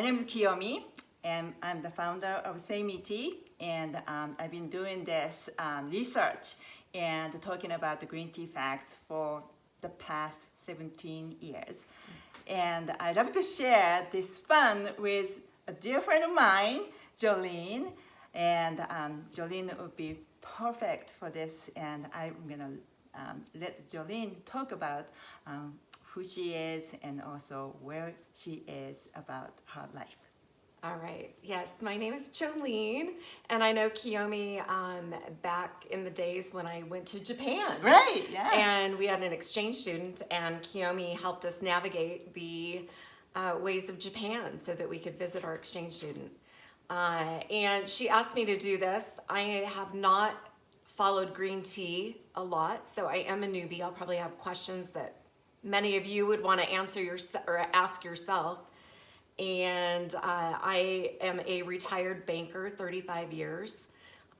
My name is Kiyomi, and I'm the founder of Seimi Tea, and I've been doing this research and talking about the green tea facts for the past 17 years. And I'd love to share this fun with a dear friend of mine, Jolene, and Jolene would be perfect for this, and I'm gonna let Jolene talk about who she is and also where she is about her life. All right. Yes, my name is Jolene, and I know Kiyomi back in the days when I went to Japan. Right, yeah. And we had an exchange student, and Kiyomi helped us navigate the ways of Japan so that we could visit our exchange student. And she asked me to do this. I have not followed green tea a lot, so I am a newbie. I'll probably have questions that many of you would want to answer or ask yourself. And I am a retired banker, 35 years,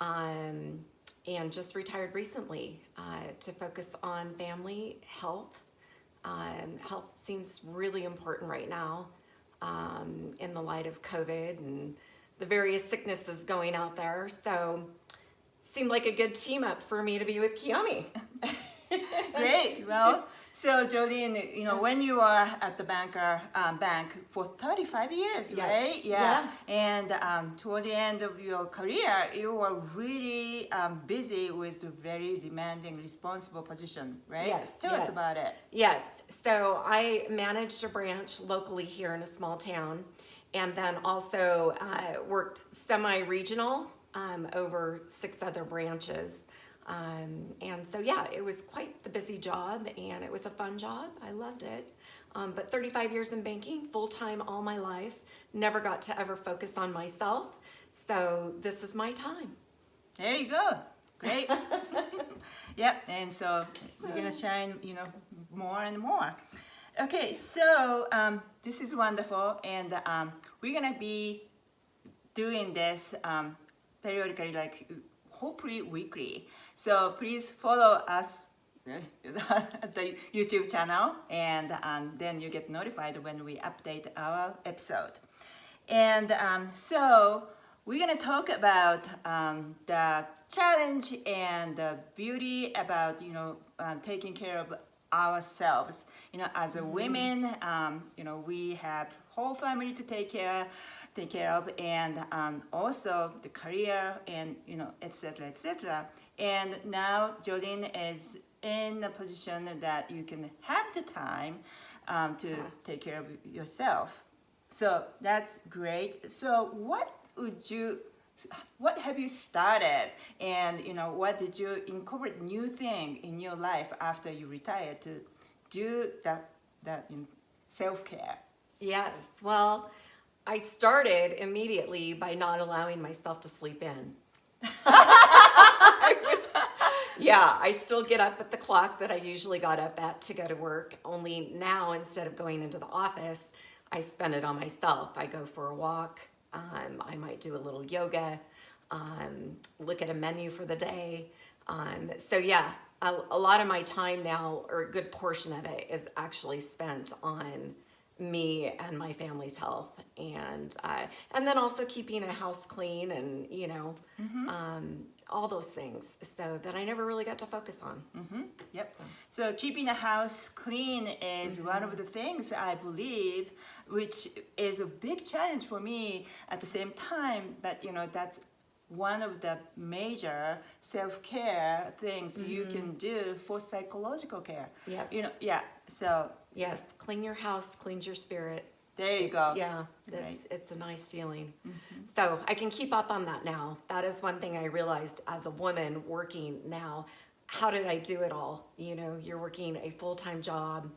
and just retired recently to focus on family health. Health seems really important right now in the light of COVID and the various sicknesses going out there. So seemed like a good team up for me to be with Kiyomi. Great. Well, so Jolene, you know, when you are at the bank for 35 years, Yes. right? Yeah. And toward the end of your career, you were really busy with the very demanding, responsible position, right? Yes. Tell us about it. Yes. So I managed a branch locally here in a small town, and then also worked semi-regional over 6 other branches. And so, yeah, it was quite the busy job, and it was a fun job. I loved it. But 35 years in banking, full-time all my life, never got to ever focus on myself. So this is my time. There you go. Great. Yep. And so we're going to shine, you know, more and more. Okay. So this is wonderful. And we're going to be doing this periodically, like hopefully weekly. So please follow us at the YouTube channel, and then you get notified when we update our episode. And so we're gonna talk about the challenge and the beauty about, you know, taking care of ourselves. You know, as a women, you know, we have whole family to take care of, and also the career, and you know, etc., etc. And now Jolene is in a position that you can have the time to take care of yourself. So that's great. So what have you started, and you know, what did you incorporate new thing in your life after you retired to do that in self-care? Yes. Well, I started immediately by not allowing myself to sleep in. Yeah, I still get up at the clock that I usually got up at to go to work. Only now, instead of going into the office, I spend it on myself. I go for a walk. I might do a little yoga, look at a menu for the day. So yeah, a lot of my time now, or a good portion of it, is actually spent on me and my family's health, and then also keeping a house clean, and you know, all those things, so that I never really got to focus on. Yep. So keeping a house clean is one of the things, I believe, which is a big challenge for me at the same time. But you know, that's one of the major self-care things you can do for psychological care. Yes. You know, yeah. So yes, clean your house, cleans your spirit. there you go. Yeah, it's a nice feeling. So I can keep up on that now. That is one thing I realized as a woman working now. How did I do it all? You know, you're working a full-time job,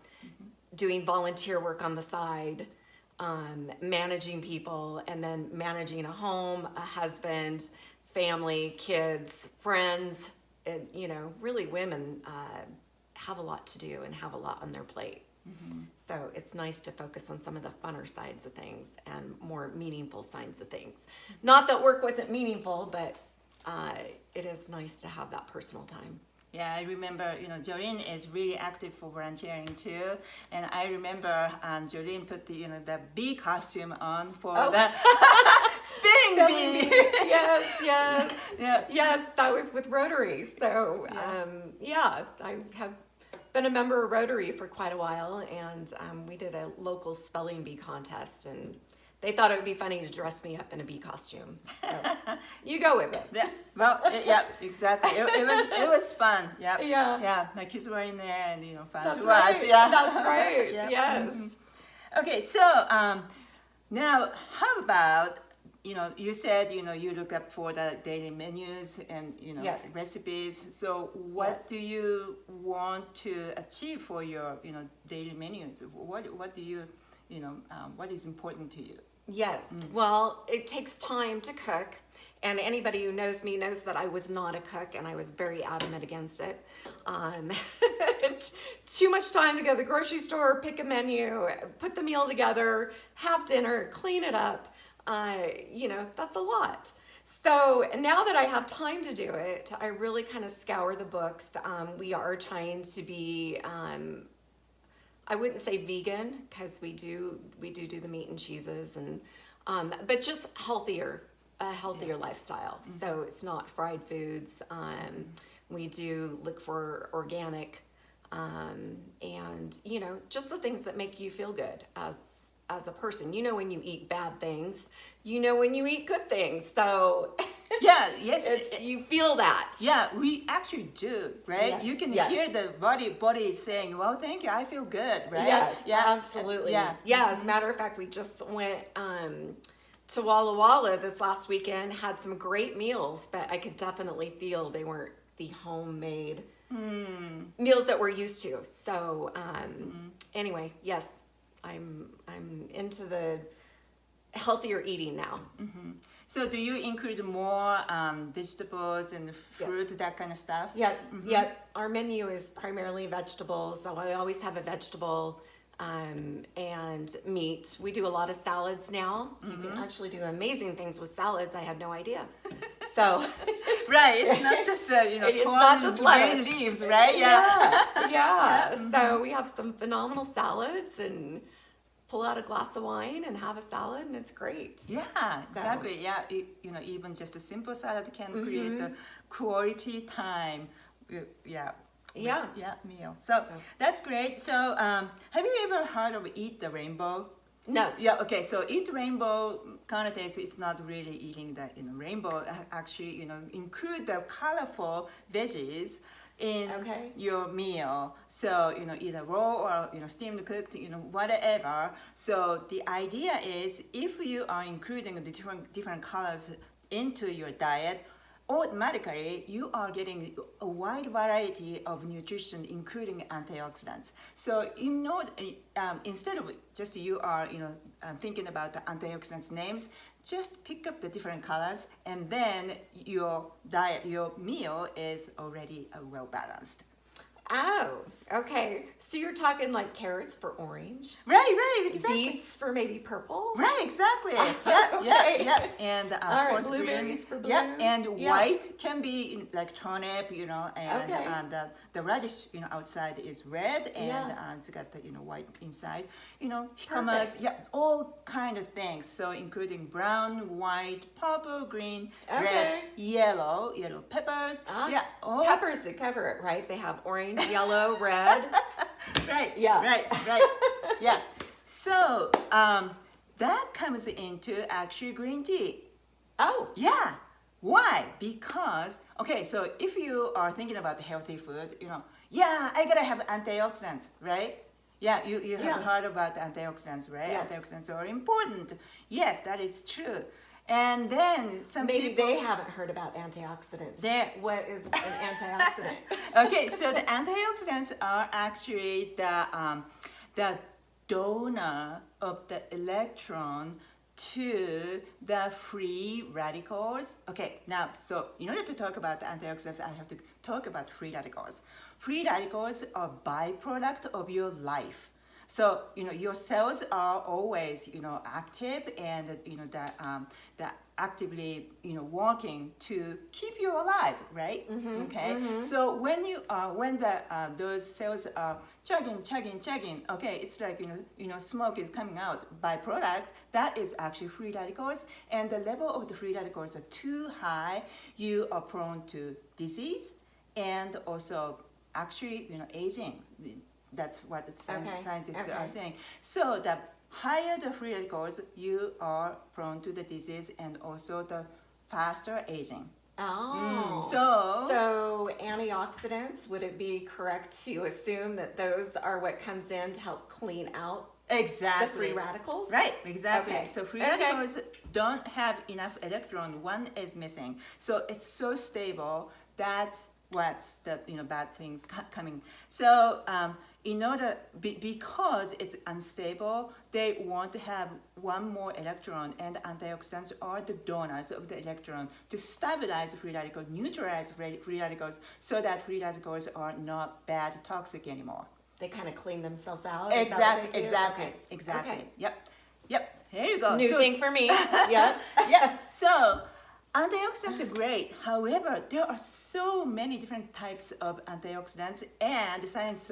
doing volunteer work on the side, managing people, and then managing a home, a husband, family, kids, friends. And, you know, really women have a lot to do and have a lot on their plate. So it's nice to focus on some of the funner sides of things and more meaningful sides of things. Not that work wasn't meaningful, but it is nice to have that personal time. Yeah, I remember, Jolene is really active for volunteering too. And I remember Jolene put the bee costume on for the spinning bee. Yes, yes. Yeah. Yes, that was with Rotary. So, I have been a member of Rotary for quite a while, and we did a local spelling bee contest, and they thought it would be funny to dress me up in a bee costume. So, you go with it. Yeah, well, yeah, exactly. It was fun. Yeah, Yeah. My kids were in there, and fun That's to right. watch. Yeah, That's right. Yeah. Yes. Okay, so now how about you said you look up for the daily menus and Yes. recipes. So what Yes. do you want to achieve for your daily menus? What do you what is important to you? Yes. Well, it takes time to cook. And anybody who knows me knows that I was not a cook, and I was very adamant against it. Too much time to go to the grocery store, pick a menu, put the meal together, have dinner, clean it up. That's a lot. So now that I have time to do it, I really kind of scour the books. We are trying to be, I wouldn't say vegan, because we do the meat and cheeses, and but just a healthier lifestyle. So it's not fried foods. We do look for organic, and just the things that make you feel good as a person. When you eat bad things, when you eat good things. So Yes, you feel that. yeah, we actually do, right? Yes, You can yes. hear the body saying, "Well, thank you, I feel good," right? Yes, Yeah, absolutely. Yeah, Yeah, as a matter of fact, we just went to Walla Walla this last weekend, had some great meals, but I could definitely feel they weren't the homemade meals that we're used to. So anyway, yes, I'm into the healthier eating now. So do you include more vegetables and fruit, that kind of stuff? Yep, yep. Our menu is primarily vegetables, so I always have a vegetable and meat. We do a lot of salads now. You can actually do amazing things with salads. I had no idea. So, Right, it's not just It's torn not just green lettuce. leaves, right? yeah. So we have some phenomenal salads, and pull out a glass of wine and have a salad, and it's great. Yeah, exactly. Yeah, even just a simple salad can create the quality time. Yeah. Yeah. Meal. So that's great. So have you ever heard of Eat the Rainbow? No. Yeah. Okay. So Eat the Rainbow connotates it's not really eating the rainbow. Actually, include the colorful veggies in your meal. So either raw or steamed, cooked, whatever. So the idea is if you are including the different colors into your diet, automatically you are getting a wide variety of nutrition, including antioxidants. So instead of just you are thinking about the antioxidants names, just pick up the different colors, and then your diet, your meal is already well balanced. Oh, okay. So you're talking like carrots for orange, Right, exactly. beets for maybe purple. Right, exactly. Okay. Yeah. And All right, course, blueberries for blue. Yeah, and Yeah. white can be like turnip, and Okay. the radish, outside is red, and Yeah. it's got the white inside. Hummus, Perfect. yeah, all kind of things. So including brown, white, purple, green, Okay. red, yellow peppers. Yeah, all Peppers that cover it, right? They have orange, yellow, red. Right. Yeah. Right. Yeah. So that comes into actually green tea. Oh, Yeah. Why? Because so if you are thinking about healthy food, I gotta have antioxidants, right? Yeah, you have heard about antioxidants, right? Yes. Antioxidants are important. Yes, that is true. And then some maybe people they haven't heard about antioxidants. What is an antioxidant? Okay, so the antioxidants are actually the donor of the electron to the free radicals. Okay, now, so in order to talk about the antioxidants, I have to talk about free radicals. Free radicals are byproduct of your life. So, your cells are always, active and, that actively, working to keep you alive, right? Okay. So when those cells are chugging, okay, it's like, smoke is coming out, byproduct, that is actually free radicals. And the level of the free radicals are too high, you are prone to disease and also actually, aging. That's what the scientists are saying. So the higher the free radicals, you are prone to the disease and also the faster aging. Oh, so antioxidants, would it be correct to assume that those are what comes in to help clean out Exactly. the free radicals? Right, exactly. Okay. So free radicals don't have enough electron, one is missing. So it's so stable, that's what's the bad things coming. So in order, because it's unstable, they want to have one more electron, and antioxidants are the donors of the electron to stabilize free radicals, neutralize free radicals, so that free radicals are not bad, toxic anymore. They kind of clean themselves out? Exactly. Okay. Yep. Here you go. New thing for me. Yeah. Yeah. So antioxidants are great. However, there are so many different types of antioxidants, and science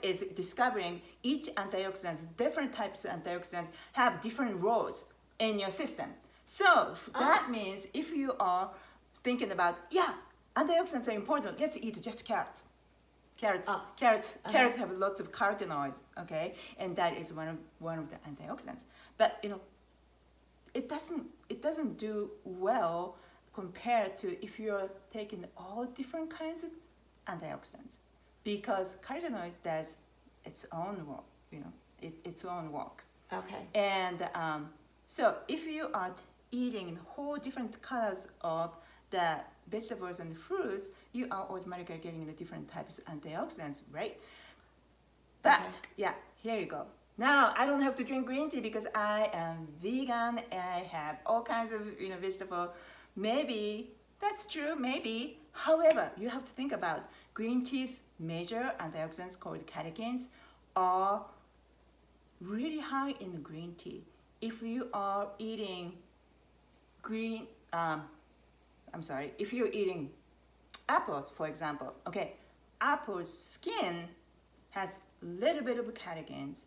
is discovering each antioxidants, different types of antioxidants have different roles in your system. So that means if you are thinking about, antioxidants are important, let's eat just carrots. Carrots have lots of carotenoids, okay, and that is one of the antioxidants. But it doesn't do well compared to if you're taking all different kinds of antioxidants, because carotenoids does its own work, its own work. Okay. And so if you are eating whole different colors of the vegetables and fruits, you are automatically getting the different types of antioxidants, right? But here you go. Now I don't have to drink green tea because I am vegan and I have all kinds of vegetable. Maybe that's true, maybe. However, you have to think about green tea's major antioxidants called catechins are really high in the green tea. If you are eating if you're eating apples, for example, okay, apple's skin has a little bit of catechins.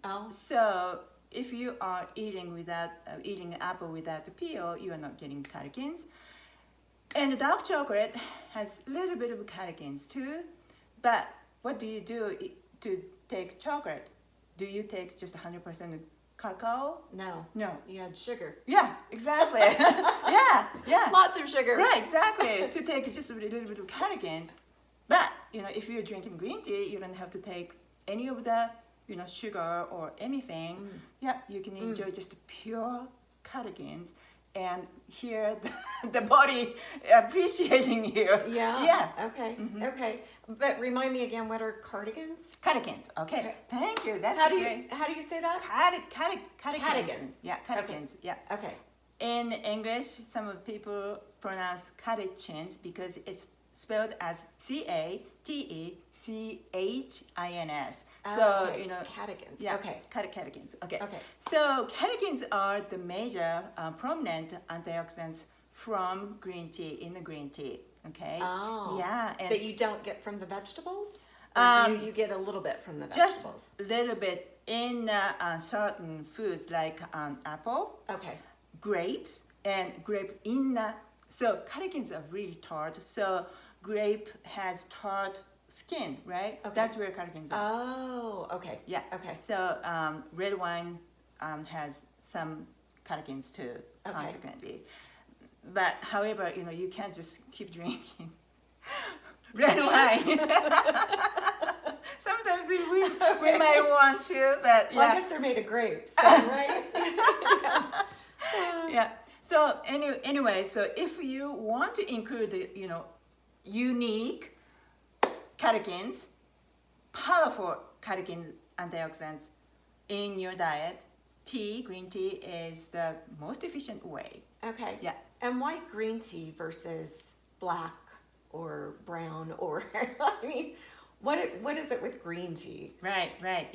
Oh. So if you are eating apple without the peel, you are not getting catechins. And the dark chocolate has a little bit of catechins too. But what do you do to take chocolate? Do you take just 100% cacao? No. You had sugar. Yeah, exactly. yeah. Lots of sugar. Right, exactly. To take just a little bit of catechins. But, if you're drinking green tea, you don't have to take any of the, sugar or anything. Yeah, you can enjoy just pure catechins and hear the body appreciating you. Yeah. Okay. But remind me again, what are cardigans? Catechins. Okay. Thank you. That's How do you say that? Catechins. Yeah, catechins. Yeah. Okay. In English, some people pronounce catechins because it's spelled as catechins. So, catechins. Yeah, okay. Catechins. Okay. So, catechins are the major prominent antioxidants from green tea, in the green tea. Okay. Oh. Yeah. And that you don't get from the vegetables? Or do you get a little bit from the vegetables? Just a little bit in certain foods like apple. Okay. Grapes, and grape so catechins are really tart. So grape has tart skin, right? Okay. That's where catechins are. Oh, okay. Yeah. Okay. So red wine has some catechins too, Okay. consequently. But however, you can't just keep drinking red wine. Sometimes we might want to, but Well, I guess they're made of grapes, right? Yeah. So anyway, so if you want to include the unique catechins, powerful catechin antioxidants in your diet, green tea is the most efficient way. Okay. Yeah. And why green tea versus black or brown or what is it with green tea? Right, right.